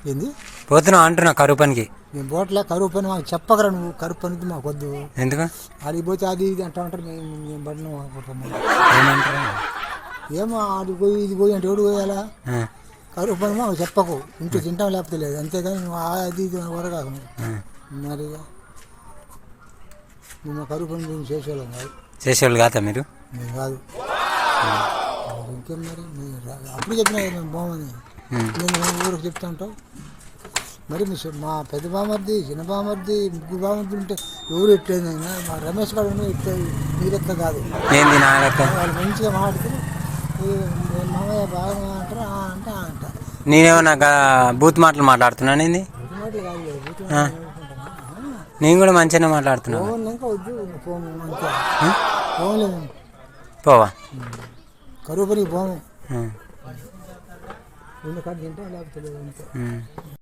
ఏంది పోతున్నావు అంటున్నా కరువు పనికి. మేము పోట్లే కరువు పని మాకు చెప్పకరా నువ్వు. కరువు పనికి మాకు వద్దు. ఎందుకు ఆడికి పోతే అది ఇది అంటా ఉంటారు. మేము పడిన ఏమంటారు? ఏమో ఆడికి పోయి ఇది పోయి అంటే ఎవడు పోయాలా? కరువు పని మాకు చెప్పకు. ఇంట్లో తింటాం లేకపోతే లేదు. అంతేగాని నువ్వు అది ఇది వరకాకు. మరి మేము కరువు పని మేము చేసేవాళ్ళం కాదు. చేసేవాళ్ళు కాదా మీరు? మేము కాదు. ఇంకేం మరి అప్పుడు చెప్పినా మేము బాగుంది. నేను ఊరికి చెప్తా ఉంటావు. మరి మా పెద్ద బామర్ది, చిన్న బామర్ది, ముగ్గురు బామర్ది ఉంటే ఎవరు ఎట్లేదైనా మా రమేష్ గారు ఎట్లా మీరెక్క కాదు. వాళ్ళు మంచిగా మాట్లాడుతారు. మామయ్య బాగా అంటారు అంటే అంట. నేనేమన్నా బూత్ మాటలు మాట్లాడుతున్నాను. ఏంది బూత్ మాటలు కాదు కదా. బూత్ మాటలు నేను కూడా మంచిగానే మాట్లాడుతున్నాను. ఫోన్ ఇంకా వద్దు. ఫోన్ అంతే. ఫోన్ లేదు. పోవా కరువు పని పోము. ఉన్న కాడ తింటే లేకపోతే లేదు అంతే.